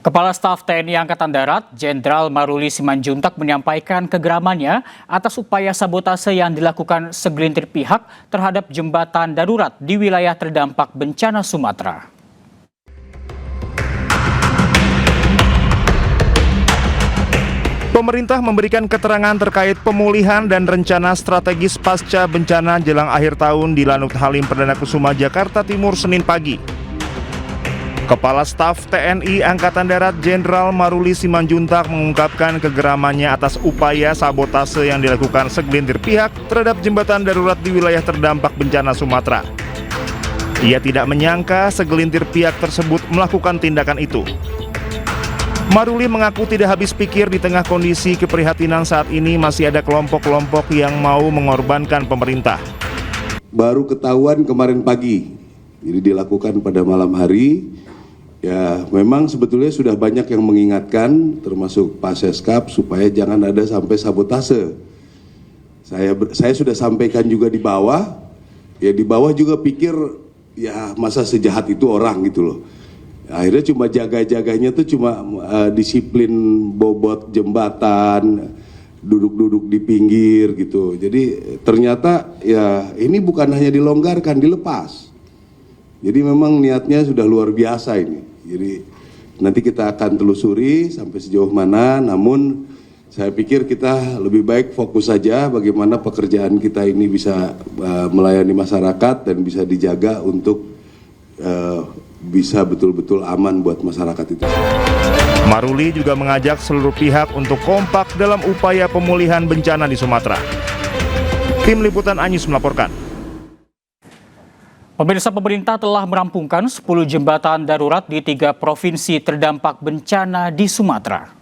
Kepala Staf TNI Angkatan Darat, Jenderal Maruli Simanjuntak menyampaikan kegeramannya atas upaya sabotase yang dilakukan segelintir pihak terhadap jembatan darurat di wilayah terdampak bencana Sumatera. Pemerintah memberikan keterangan terkait pemulihan dan rencana strategis pasca bencana jelang akhir tahun di Lanut Halim Perdana Kusuma, Jakarta Timur, Senin pagi. Kepala Staf TNI Angkatan Darat Jenderal Maruli Simanjuntak mengungkapkan kegeramannya atas upaya sabotase yang dilakukan segelintir pihak terhadap jembatan darurat di wilayah terdampak bencana Sumatera. Ia tidak menyangka segelintir pihak tersebut melakukan tindakan itu. Maruli mengaku tidak habis pikir di tengah kondisi keprihatinan saat ini masih ada kelompok-kelompok yang mau mengorbankan pemerintah. Baru ketahuan kemarin pagi, jadi dilakukan pada malam hari. Ya, memang sebetulnya sudah banyak yang mengingatkan, termasuk Pak Seskap, supaya jangan ada sampai sabotase. Saya sudah sampaikan juga di bawah, ya di bawah juga pikir, ya masa sejahat itu orang gitu loh. Akhirnya cuma jaga-jaganya tuh cuma disiplin bobot jembatan, duduk-duduk di pinggir gitu. Jadi ternyata ya ini bukan hanya dilonggarkan, dilepas. Jadi memang niatnya sudah luar biasa ini. Jadi nanti kita akan telusuri sampai sejauh mana, namun saya pikir kita lebih baik fokus saja bagaimana pekerjaan kita ini bisa melayani masyarakat dan bisa dijaga untuk bisa betul-betul aman buat masyarakat itu. Maruli juga mengajak seluruh pihak untuk kompak dalam upaya pemulihan bencana di Sumatera. Tim Liputan Anyus melaporkan. Pemirsa, pemerintah telah merampungkan 10 jembatan darurat di 3 provinsi terdampak bencana di Sumatera.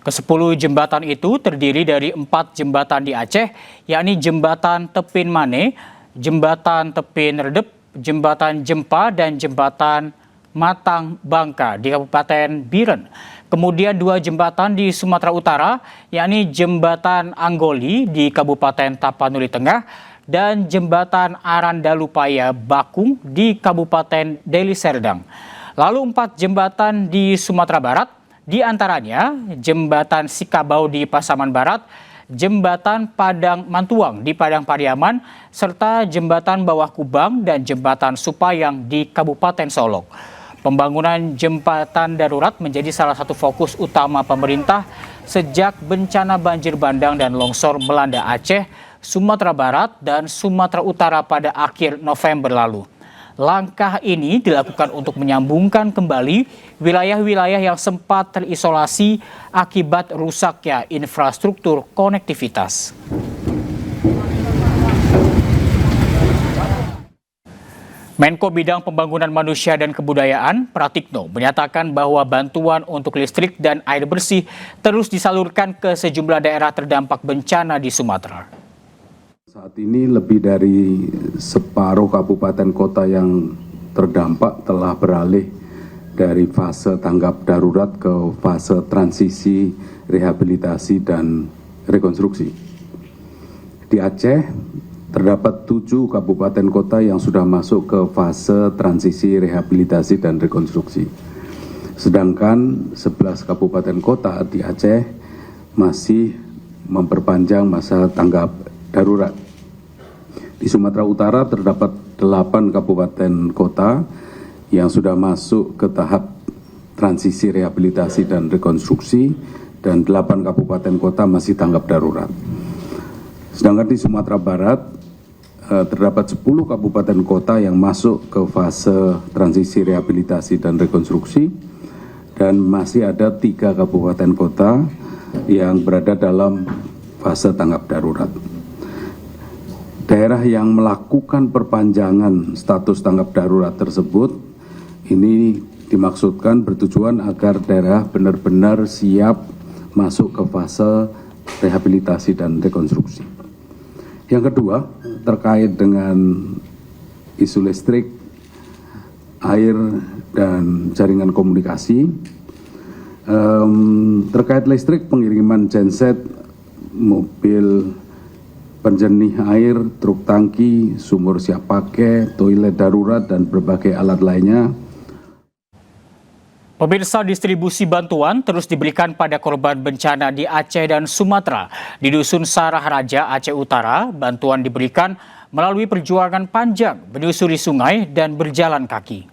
Ke-10 jembatan itu terdiri dari 4 jembatan di Aceh, yakni Jembatan Tepin Mane, Jembatan Tepin Redep, Jembatan Jempa, dan Jembatan Matang Bangka di Kabupaten Biren. Kemudian 2 jembatan di Sumatera Utara, yakni Jembatan Anggoli di Kabupaten Tapanuli Tengah, dan Jembatan Arandalupaya Bakung di Kabupaten Deli Serdang. Lalu 4 jembatan di Sumatera Barat, di antaranya Jembatan Sikabau di Pasaman Barat, Jembatan Padang Mantuang di Padang Pariaman, serta Jembatan Bawah Kubang dan Jembatan Supayang di Kabupaten Solok. Pembangunan jembatan darurat menjadi salah satu fokus utama pemerintah sejak bencana banjir bandang dan longsor melanda Aceh, Sumatera Barat, dan Sumatera Utara pada akhir November lalu. Langkah ini dilakukan untuk menyambungkan kembali wilayah-wilayah yang sempat terisolasi akibat rusaknya infrastruktur konektivitas. Menko Bidang Pembangunan Manusia dan Kebudayaan, Pratikno, menyatakan bahwa bantuan untuk listrik dan air bersih terus disalurkan ke sejumlah daerah terdampak bencana di Sumatera. Saat ini lebih dari separuh kabupaten kota yang terdampak telah beralih dari fase tanggap darurat ke fase transisi, rehabilitasi, dan rekonstruksi. Di Aceh, terdapat 7 kabupaten kota yang sudah masuk ke fase transisi, rehabilitasi, dan rekonstruksi. Sedangkan 11 kabupaten kota di Aceh masih memperpanjang masa tanggap darurat. Di Sumatera Utara terdapat 8 kabupaten kota yang sudah masuk ke tahap transisi, rehabilitasi, dan rekonstruksi, dan 8 kabupaten kota masih tanggap darurat. Sedangkan di Sumatera Barat terdapat 10 kabupaten kota yang masuk ke fase transisi, rehabilitasi, dan rekonstruksi, dan masih ada 3 kabupaten kota yang berada dalam fase tanggap darurat. Daerah yang melakukan perpanjangan status tanggap darurat tersebut ini dimaksudkan bertujuan agar daerah benar-benar siap masuk ke fase rehabilitasi dan rekonstruksi. Yang kedua, terkait dengan isu listrik, air, dan jaringan komunikasi. Terkait listrik, pengiriman genset, mobil penjernih air, truk tangki, sumur siap pakai, toilet darurat, dan berbagai alat lainnya. Pemirsa, distribusi bantuan terus diberikan pada korban bencana di Aceh dan Sumatera. Di Dusun Sarah Raja, Aceh Utara, bantuan diberikan melalui perjuangan panjang, menyusuri sungai dan berjalan kaki.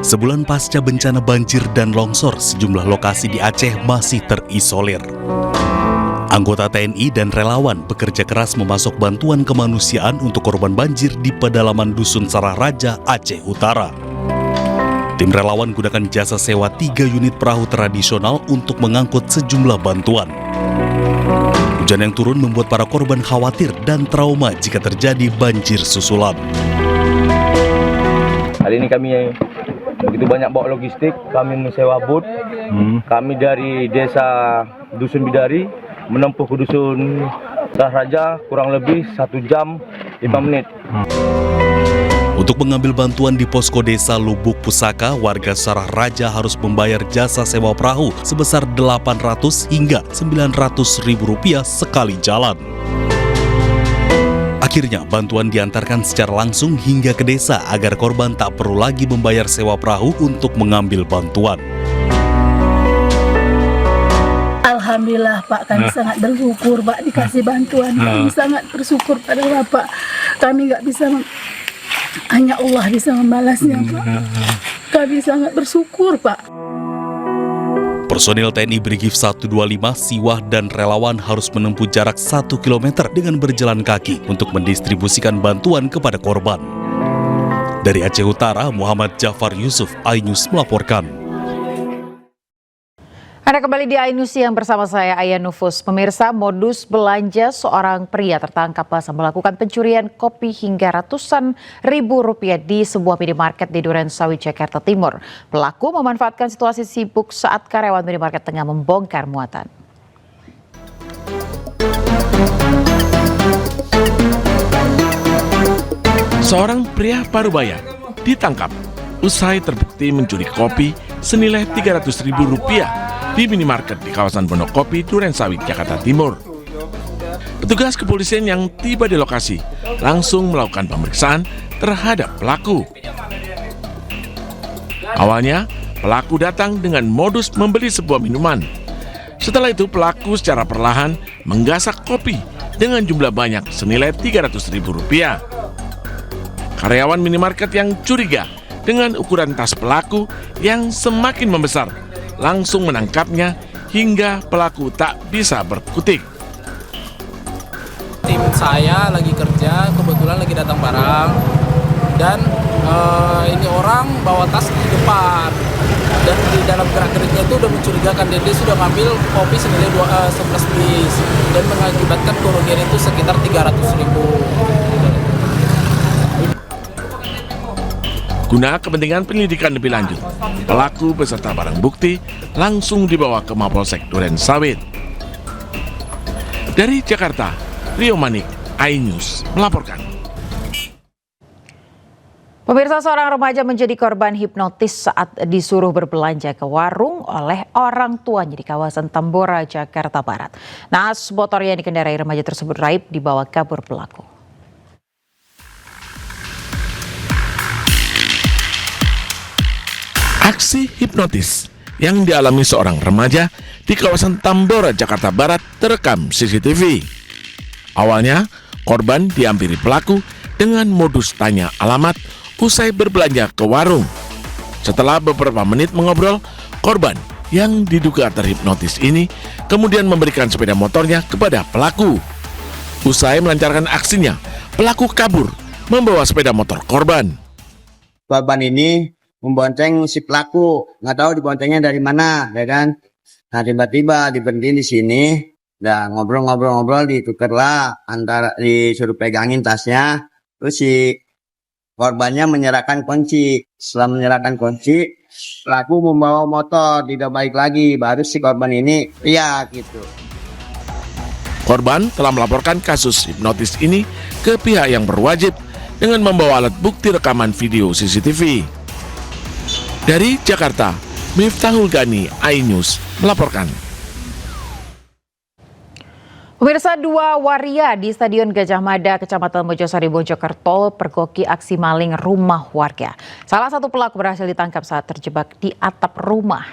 Sebulan pasca bencana banjir dan longsor, sejumlah lokasi di Aceh masih terisolir. Anggota TNI dan relawan bekerja keras memasok bantuan kemanusiaan untuk korban banjir di pedalaman Dusun Sarah Raja, Aceh Utara. Tim relawan gunakan jasa sewa 3 unit perahu tradisional untuk mengangkut sejumlah bantuan. Hujan yang turun membuat para korban khawatir dan trauma jika terjadi banjir susulan. Hari ini kami begitu banyak bawa logistik, kami menyewa bot. Kami dari desa Dusun Bidari menempuh ke Dusun Sarah Raja kurang lebih 1 jam 5 menit. Untuk mengambil bantuan di posko desa Lubuk Pusaka, warga Sarah Raja harus membayar jasa sewa perahu sebesar 800 hingga 900 ribu rupiah sekali jalan. Akhirnya bantuan diantarkan secara langsung hingga ke desa agar korban tak perlu lagi membayar sewa perahu untuk mengambil bantuan. Alhamdulillah Pak, kami sangat bersyukur Pak dikasih bantuan. Kami sangat bersyukur pada Bapak. Kami nggak bisa, hanya Allah bisa membalasnya Pak. Kami sangat bersyukur Pak. Personil TNI Brigif 125, Siwah dan relawan harus menempuh jarak 1 km dengan berjalan kaki untuk mendistribusikan bantuan kepada korban. Dari Aceh Utara, Muhammad Jafar Yusuf, iNews melaporkan. Anda kembali di iNews yang bersama saya Aya Nufus. Pemirsa, modus belanja seorang pria tertangkap basah melakukan pencurian kopi hingga ratusan ribu rupiah di sebuah minimarket di Durensawit, Jakarta Timur. Pelaku memanfaatkan situasi sibuk saat karyawan minimarket tengah membongkar muatan. Seorang pria Parubaya ditangkap usai terbukti mencuri kopi senilai Rp300.000 di minimarket di kawasan Pondok Kopi, Durensawit, Jakarta Timur. Petugas kepolisian yang tiba di lokasi langsung melakukan pemeriksaan terhadap pelaku. Awalnya, pelaku datang dengan modus membeli sebuah minuman. Setelah itu, pelaku secara perlahan menggasak kopi dengan jumlah banyak senilai Rp300.000. Karyawan minimarket yang curiga dengan ukuran tas pelaku yang semakin membesar langsung menangkapnya hingga pelaku tak bisa berkutik. Tim saya lagi kerja, kebetulan lagi datang barang, dan ini orang bawa tas di depan, dan di dalam gerak-geriknya itu udah mencurigakan, dan dia sudah ngambil kopi senilai 11 bis dan mengakibatkan kerugian itu sekitar Rp300.000. Guna kepentingan penyelidikan lebih lanjut, pelaku beserta barang bukti langsung dibawa ke Mapolsek Durensawit. Dari Jakarta, Rio Manik, iNews melaporkan. Pemirsa, seorang remaja menjadi korban hipnotis saat disuruh berbelanja ke warung oleh orang tuanya di kawasan Tambora, Jakarta Barat. Naas motor yang dikendarai remaja tersebut raib dibawa kabur pelaku. Aksi hipnotis yang dialami seorang remaja di kawasan Tambora, Jakarta Barat terekam CCTV. Awalnya, korban dihampiri pelaku dengan modus tanya alamat usai berbelanja ke warung. Setelah beberapa menit mengobrol, korban yang diduga terhipnotis ini kemudian memberikan sepeda motornya kepada pelaku. Usai melancarkan aksinya, pelaku kabur membawa sepeda motor korban. Korban ini membonceng si pelaku, nggak tahu diboncengnya dari mana, ya kan? Nah tiba-tiba diberhentiin di sini, dan ngobrol-ngobrol ditukerlah antara disuruh pegangin tasnya, terus si korbannya menyerahkan kunci. Setelah menyerahkan kunci, pelaku membawa motor, tidak baik lagi, baru si korban ini teriak gitu. Korban telah melaporkan kasus hipnotis ini ke pihak yang berwajib dengan membawa alat bukti rekaman video CCTV. Dari Jakarta, Miftahul Gani, iNews melaporkan. Pemirsa, 2 waria di Stadion Gajah Mada, Kecamatan Mojosari, Mojokerto, pergoki aksi maling rumah warga. Salah satu pelaku berhasil ditangkap saat terjebak di atap rumah.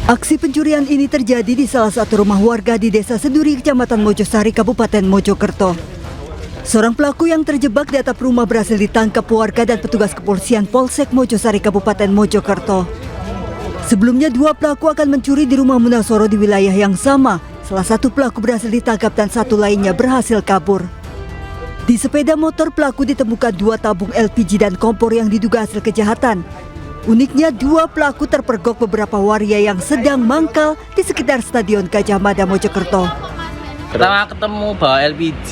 Aksi pencurian ini terjadi di salah satu rumah warga di Desa Seduri, Kecamatan Mojosari, Kabupaten Mojokerto. Seorang pelaku yang terjebak di atap rumah berhasil ditangkap warga dan petugas kepolisian Polsek Mojosari, Kabupaten Mojokerto. Sebelumnya 2 pelaku akan mencuri di rumah Munasoro di wilayah yang sama. Salah satu pelaku berhasil ditangkap dan satu lainnya berhasil kabur. Di sepeda motor pelaku ditemukan 2 tabung LPG dan kompor yang diduga hasil kejahatan. Uniknya 2 pelaku terpergok beberapa waria yang sedang mangkal di sekitar Stadion Gajah Mada, Mojokerto. Pertama ketemu bawa LPG,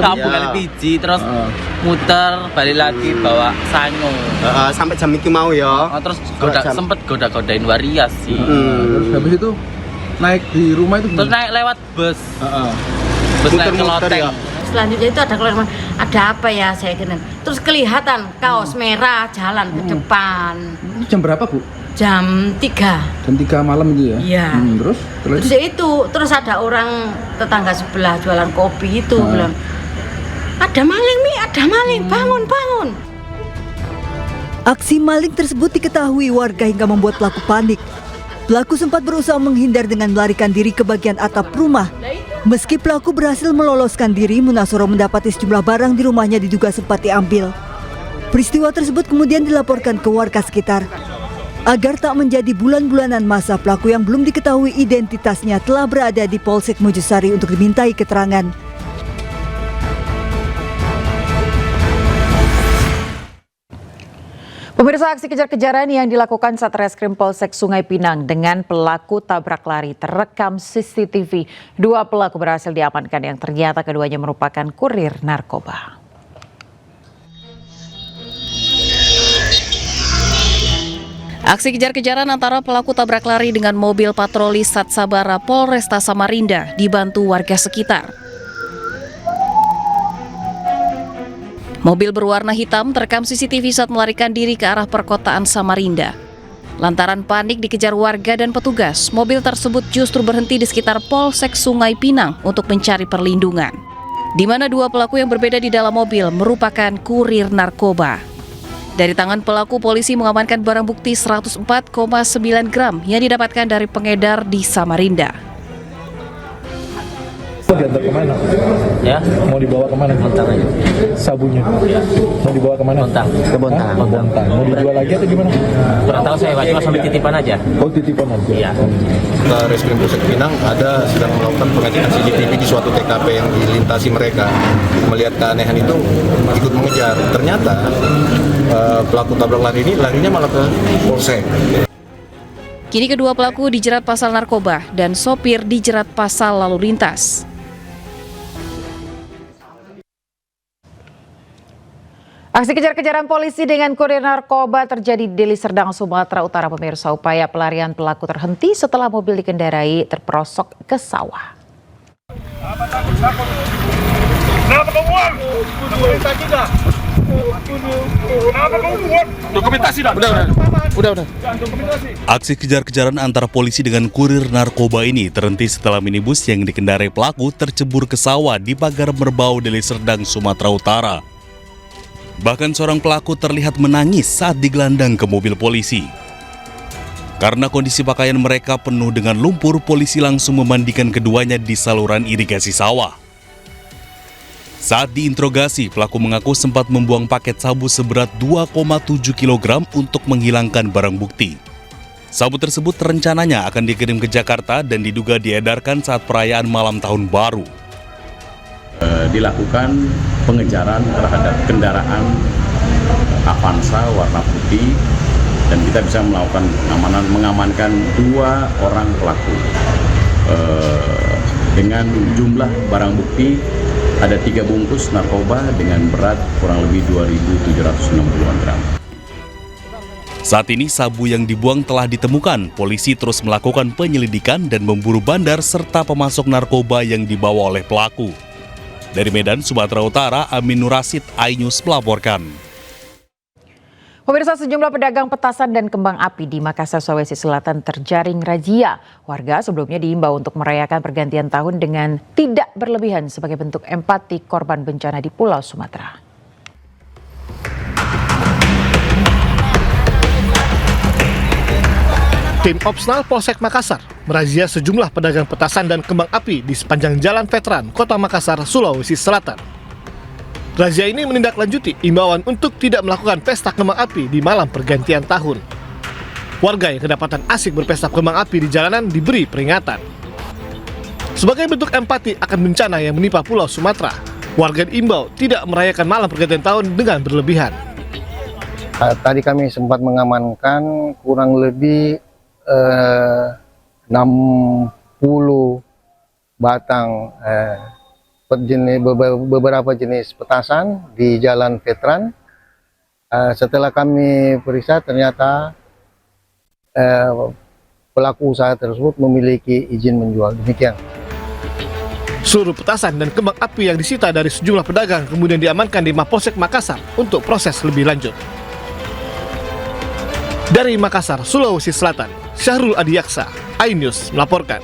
tabung LPG, terus muter balik lagi bawa sanyo. Sampai jam itu mau ya. Terus sempet goda-godain waria sih. Terus habis itu naik di rumah itu. Terus naik lewat bus. Bus naik ke loteng. Selanjutnya itu ada keluar, ada apa ya saya kira. Terus kelihatan kaos merah jalan ke depan. Jam berapa, Bu? Jam 3. Jam 3 malam itu ya? Iya. Terus Terus ada orang tetangga sebelah jualan kopi itu bilang, ada maling Mi, ada maling, bangun. Aksi maling tersebut diketahui warga hingga membuat pelaku panik. Pelaku sempat berusaha menghindar dengan melarikan diri ke bagian atap rumah. Meski pelaku berhasil meloloskan diri, Munasoro mendapati sejumlah barang di rumahnya diduga sempat diambil. Peristiwa tersebut kemudian dilaporkan ke warga sekitar. Agar tak menjadi bulan-bulanan masa, pelaku yang belum diketahui identitasnya telah berada di Polsek Mojosari untuk dimintai keterangan. Pemirsa, aksi kejar-kejaran yang dilakukan Satreskrim Polsek Sungai Pinang dengan pelaku tabrak lari terekam CCTV. 2 pelaku berhasil diamankan yang ternyata keduanya merupakan kurir narkoba. Aksi kejar-kejaran antara pelaku tabrak lari dengan mobil patroli Satsabara Polresta Samarinda dibantu warga sekitar. Mobil berwarna hitam terekam CCTV saat melarikan diri ke arah perkotaan Samarinda. Lantaran panik dikejar warga dan petugas, mobil tersebut justru berhenti di sekitar Polsek Sungai Pinang untuk mencari perlindungan. Di mana 2 pelaku yang berbeda di dalam mobil merupakan kurir narkoba. Dari tangan pelaku, polisi mengamankan barang bukti 104,9 gram yang didapatkan dari pengedar di Samarinda. Mau diantar kemana? Ya. Mau dibawa kemana? Bontang aja. Sabunya? Mau dibawa kemana? Bontang. Ke Bontang. Bontang. Mau dijual lagi atau gimana? Kurang tahu saya, cuma sampai titipan aja. Oh, titipan aja? Iya. Reskrim Polsek Pinang sedang melakukan pengecekan CCTV di suatu TKP yang dilintasi mereka. Melihat keanehan itu ikut mengejar. Ternyata pelaku tabrak lari ini larinya malah ke Polsek. Kini kedua pelaku dijerat pasal narkoba dan sopir dijerat pasal lalu lintas. Aksi kejar-kejaran polisi dengan kurir narkoba terjadi di Deli Serdang, Sumatera Utara. Pemirsa, upaya pelarian pelaku terhenti setelah mobil dikendarai terperosok ke sawah. Udah. Aksi kejar-kejaran antara polisi dengan kurir narkoba ini terhenti setelah minibus yang dikendarai pelaku tercebur ke sawah di pagar Merbau, Deli Serdang, Sumatera Utara. Bahkan seorang pelaku terlihat menangis saat digelandang ke mobil polisi. Karena kondisi pakaian mereka penuh dengan lumpur, polisi langsung memandikan keduanya di saluran irigasi sawah. Saat diinterogasi, pelaku mengaku sempat membuang paket sabu seberat 2,7 kg untuk menghilangkan barang bukti. Sabu tersebut rencananya akan dikirim ke Jakarta dan diduga diedarkan saat perayaan malam tahun baru. Dilakukan pengejaran terhadap kendaraan Avanza warna putih dan kita bisa melakukan mengamankan 2 orang pelaku dengan jumlah barang bukti ada 3 bungkus narkoba dengan berat kurang lebih 2.760 gram. Saat ini sabu yang dibuang telah ditemukan. Polisi terus melakukan penyelidikan dan memburu bandar serta pemasok narkoba yang dibawa oleh pelaku. Dari Medan, Sumatera Utara, Amin Nur Rasid, iNews melaporkan. Pemirsa, sejumlah pedagang petasan dan kembang api di Makassar, Sulawesi Selatan terjaring razia. Warga sebelumnya diimbau untuk merayakan pergantian tahun dengan tidak berlebihan sebagai bentuk empati korban bencana di Pulau Sumatera. Tim Opsnal Polsek Makassar merazia sejumlah pedagang petasan dan kembang api di sepanjang Jalan Veteran, Kota Makassar, Sulawesi Selatan. Razia ini menindaklanjuti imbauan untuk tidak melakukan pesta kembang api di malam pergantian tahun. Warga yang kedapatan asik berpesta kembang api di jalanan diberi peringatan. Sebagai bentuk empati akan bencana yang menimpa Pulau Sumatera, warga diimbau tidak merayakan malam pergantian tahun dengan berlebihan. Tadi kami sempat mengamankan kurang lebih 60 batang beberapa jenis petasan di Jalan Veteran. Setelah kami periksa, ternyata pelaku usaha tersebut memiliki izin menjual. Demikian. Seluruh petasan dan kembang api yang disita dari sejumlah pedagang kemudian diamankan di Mapolsek Makassar untuk proses lebih lanjut. Dari Makassar, Sulawesi Selatan, Syahrul Adiaksa, iNews melaporkan.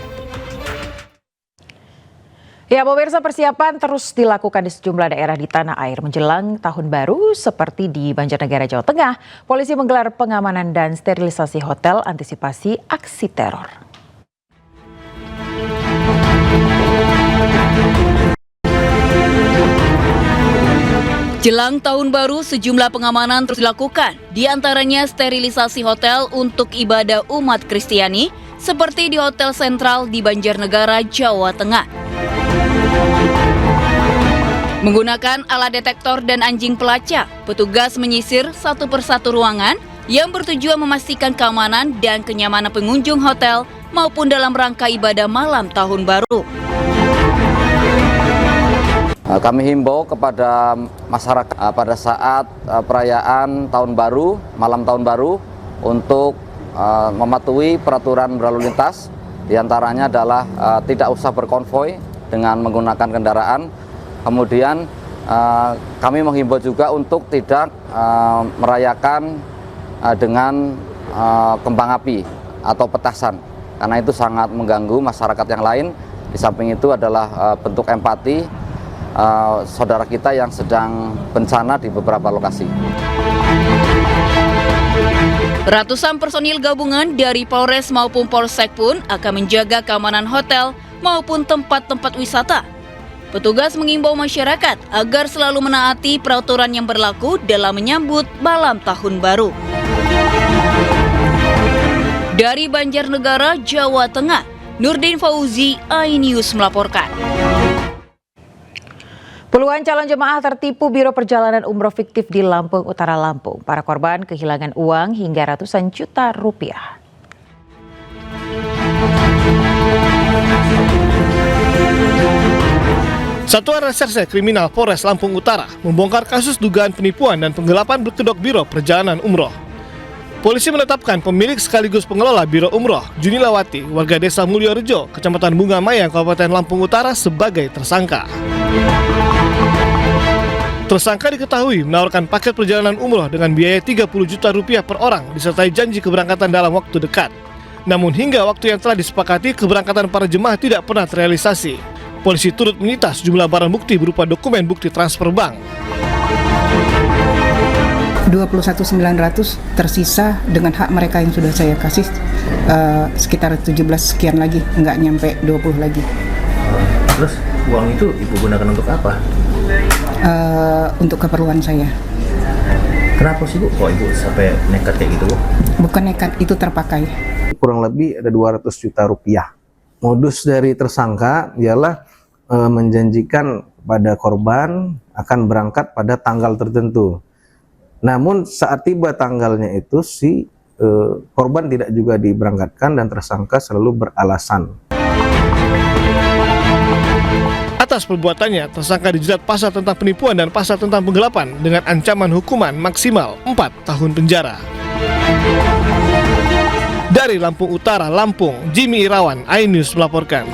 Ya, pemirsa, persiapan terus dilakukan di sejumlah daerah di tanah air menjelang tahun baru seperti di Banjarnegara, Jawa Tengah. Polisi menggelar pengamanan dan sterilisasi hotel antisipasi aksi teror. Jelang tahun baru, sejumlah pengamanan terus dilakukan, di antaranya sterilisasi hotel untuk ibadah umat Kristiani, seperti di Hotel Sentral di Banjarnegara, Jawa Tengah. Menggunakan alat detektor dan anjing pelacak, petugas menyisir satu persatu ruangan yang bertujuan memastikan keamanan dan kenyamanan pengunjung hotel maupun dalam rangka ibadah malam tahun baru. Kami himbau kepada masyarakat pada saat perayaan tahun baru, malam tahun baru, untuk mematuhi peraturan berlalu lintas. Di antaranya adalah tidak usah berkonvoi dengan menggunakan kendaraan. Kemudian kami menghimbau juga untuk tidak merayakan dengan kembang api atau petasan, karena itu sangat mengganggu masyarakat yang lain. Di samping itu adalah bentuk empati saudara kita yang sedang bencana di beberapa lokasi. Ratusan personil gabungan dari Polres maupun Polsek pun akan menjaga keamanan hotel maupun tempat-tempat wisata. Petugas mengimbau masyarakat agar selalu menaati peraturan yang berlaku dalam menyambut malam tahun baru. Dari Banjarnegara, Jawa Tengah, Nurdin Fauzi, iNews melaporkan. Puluhan calon jemaah tertipu Biro Perjalanan Umroh fiktif di Lampung Utara, Lampung. Para korban kehilangan uang hingga ratusan juta rupiah. Satuan Reserse Kriminal Polres Lampung Utara membongkar kasus dugaan penipuan dan penggelapan berkedok Biro Perjalanan Umroh. Polisi menetapkan pemilik sekaligus pengelola Biro Umroh, Junilawati, warga Desa Mulyorejo, Kecamatan Bunga Mayang, Kabupaten Lampung Utara sebagai tersangka. Tersangka diketahui menawarkan paket perjalanan umroh dengan biaya 30 juta rupiah per orang disertai janji keberangkatan dalam waktu dekat. Namun hingga waktu yang telah disepakati, keberangkatan para jemaah tidak pernah terrealisasi. Polisi turut menyita sejumlah barang bukti berupa dokumen bukti transfer bank. 21.900 tersisa dengan hak mereka yang sudah saya kasih sekitar 17 sekian lagi, nggak nyampe 20 lagi. Terus uang itu Ibu gunakan untuk apa? Untuk keperluan saya. Kenapa sih Bu? Kok Ibu sampai nekat kayak gitu Bu? Bukan nekat, itu terpakai. Kurang lebih ada 200 juta rupiah. Modus dari tersangka ialah menjanjikan pada korban akan berangkat pada tanggal tertentu. Namun saat tiba tanggalnya itu si korban tidak juga diberangkatkan dan tersangka selalu beralasan. Atas perbuatannya, tersangka dijerat pasal tentang penipuan dan pasal tentang penggelapan dengan ancaman hukuman maksimal 4 tahun penjara. Dari Lampung Utara, Lampung, Jimmy Irawan, iNews melaporkan.